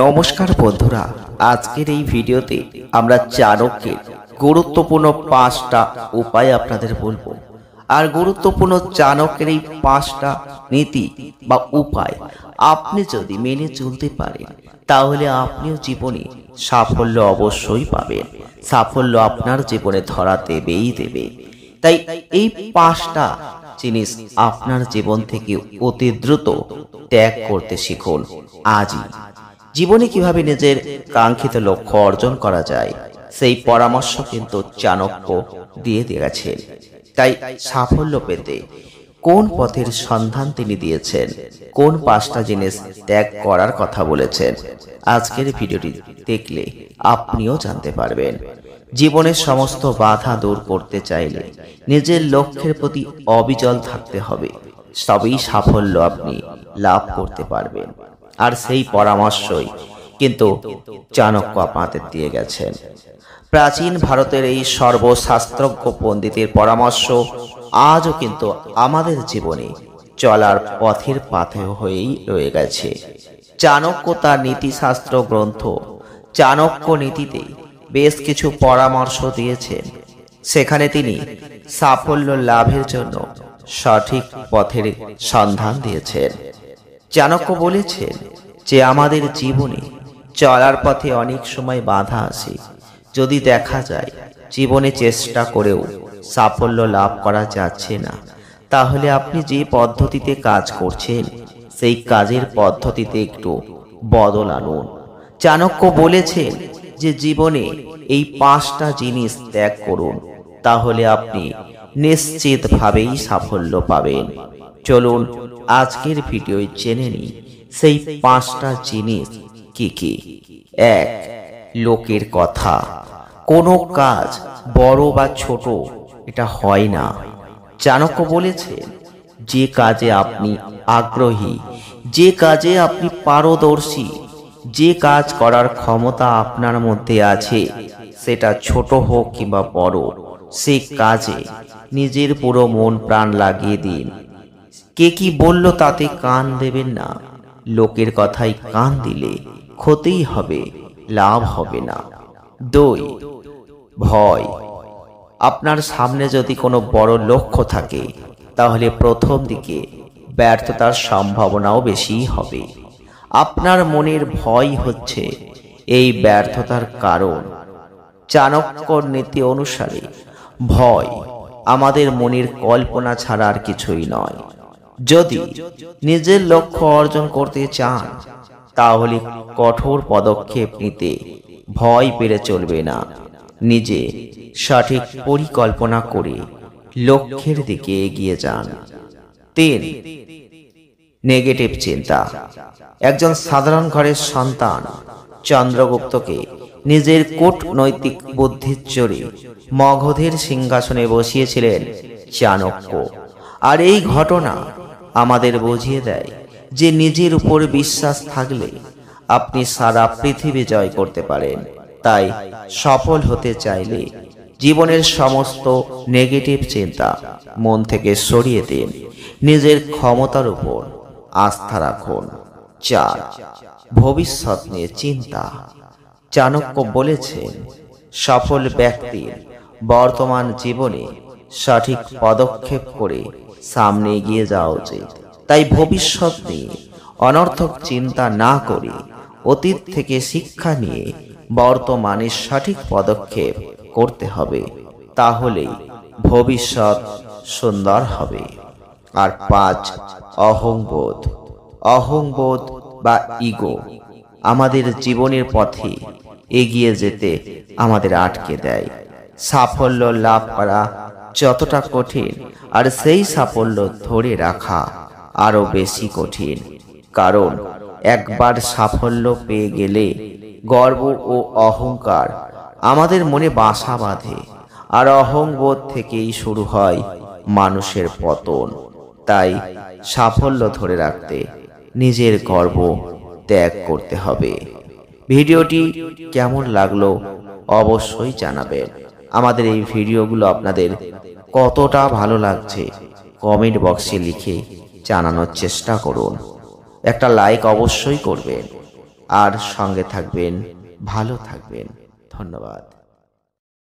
নমস্কার বন্ধুরা, আজকের এই ভিডিওতে আমরা চাণক্যের গুরুত্বপূর্ণ 5টা উপায় আপনাদের বলবো। আর গুরুত্বপূর্ণ চাণক্যের এই 5টা নীতি বা উপায় আপনি যদি মেনে চলতে পারেন, তাহলে আপনিও জীবনে সাফল্য অবশ্যই পাবেন। সাফল্য আপনার জীবনে ধরা দেবেই দেবে। তাই এই 5টা জিনিস আপনার জীবন থেকে অতি দ্রুত ত্যাগ করতে শিখুন আজই। জীবনে কিভাবে নিজের কাঙ্ক্ষিত লক্ষ্য অর্জন করা যায়, সেই পরামর্শ কিন্তু চাণক্য দিয়ে গেছেন। তাই সাফল্য পেতে কোন পথের সন্ধান তিনি দিয়েছেন, কোন 5টা জিনিস ত্যাগ করার কথা বলেছেন, আজকের ভিডিওটি দেখলে আপনিও জানতে পারবেন। জীবনের সমস্ত বাধা দূর করতে চাইলে নিজের লক্ষ্যের প্রতি অবিচল থাকতে হবে, তবেই সাফল্য আপনি লাভ করতে পারবেন। আর সেই পরামর্শই কিন্তু চাণক্য আপনাদের দিয়ে গেছেন। প্রাচীন ভারতের এই সর্বশাস্ত্রজ্ঞ পণ্ডিতের পরামর্শ আজও কিন্তু আমাদের জীবনে চলার পথের পাথেয় হয়েই রয়ে গেছে। চাণক্য তার নীতিশাস্ত্র গ্রন্থ চাণক্য নীতিতে বেশ কিছু পরামর্শ দিয়েছেন। সেখানে তিনি সাফল্য লাভের জন্য সঠিক পথের সন্ধান দিয়েছেন। চাণক্য বলেছেন যে আমাদের জীবনে চলার পথে অনেক সময় বাধা আসে। যদি দেখা যায় জীবনে চেষ্টা করেও সাফল্য লাভ করা যাচ্ছে না, তাহলে আপনি যে পদ্ধতিতে কাজ করছেন সেই কাজের পদ্ধতিতে একটু বদল আনুন। চাণক্য বলেছেন যে জীবনে এই 5টা জিনিস ত্যাগ করুন, তাহলে আপনি নিশ্চিতভাবেই সাফল্য পাবেন। চলুন আজকের ভিডিওয় জেনে নিই সেই 5টা জিনিস কি কি। 1. লোকের কথা। কোনো কাজ বড় বা ছোট এটা হয় না। চাণক্য বলেছেন যে কাজে আপনি আগ্রহী, যে কাজে আপনি পারদর্শী, যে কাজ করার ক্ষমতা আপনার মধ্যে আছে, সেটা ছোট হোক কিংবা বড়, সেই কাজে নিজের পুরো মন প্রাণ লাগিয়ে দিন। কে কি বলল তাতে কান দেবেন না। লোকের কথায় কান দিলে ক্ষতিই হবে, লাভ হবে না। 2. ভয়। আপনার সামনে যদি কোনো বড় লক্ষ্য থাকে, তাহলে প্রথম দিকে ব্যর্থতার সম্ভাবনাও বেশি হবে। আপনার মনের ভয় হচ্ছে এই ব্যর্থতার কারণ। চাণক্যর নীতি অনুসারে ভয় আমাদের মনের কল্পনা ছাড়া আর কিছুই নয়। যদি নিজের লক্ষ্য অর্জন করতে চান, তাহলে কঠোর পদক্ষেপ নিতে ভয় পেলে চলবে না। নিজে সঠিক পরিকল্পনা করে লক্ষ্যের দিকে এগিয়ে যান। 3. নেগেটিভ চিন্তা। একজন সাধারণ ঘরের সন্তান চন্দ্রগুপ্তকে নিজের কূটনৈতিক বুদ্ধির জোরে মগধের সিংহাসনে বসিয়েছিলেন চাণক্য। আর এই ঘটনা আমাদের বুঝিয়ে দেয় যে নিজের উপর বিশ্বাস থাকলে আপনি সারা পৃথিবী জয় করতে পারেন। তাই সফল হতে চাইলে জীবনের সমস্ত নেগেটিভ চিন্তা মন থেকে সরিয়ে দিন, নিজের ক্ষমতার উপর আস্থা রাখুন। 4. ভবিষ্যৎ নিয়ে চিন্তা। চাণক্য বলেছেন সফল ব্যক্তির বর্তমান জীবনে সঠিক পদক্ষেপ করে সামনে এগিয়ে যাওয়া উচিত। তাই ভবিষ্যৎ নিয়ে অনর্থক চিন্তা না করে অতীত থেকে শিক্ষা নিয়ে বর্তমানে সঠিক পদক্ষেপ করতে হবে, তাহলেই ভবিষ্যৎ সুন্দর হবে। আর 5. অহংবোধ। অহংবোধ বা ইগো আমাদের জীবনের পথে এগিয়ে যেতে আমাদের আটকে দেয়। সাফল্য লাভ করা যতটা কঠিন, আর সেই সাফল্য ধরে রাখা আরো বেশি কঠিন। কারণ একবার সাফল্য পেয়ে গেলে গর্ব ও অহংকার আমাদের মনে বাসা বাঁধে, আর অহংবোধ থেকেই শুরু হয় মানুষের পতন। তাই সাফল্য ধরে রাখতে নিজের গর্ব ত্যাগ করতে হবে। ভিডিওটি কেমন লাগলো অবশ্যই জানাবেন। আমাদের এই ভিডিওগুলো আপনাদের কতটা ভালো লাগছে কমেন্ট বক্সে লিখে জানানোর চেষ্টা করুন। একটা লাইক অবশ্যই করবেন। আর সঙ্গে থাকবেন, ভালো থাকবেন। ধন্যবাদ।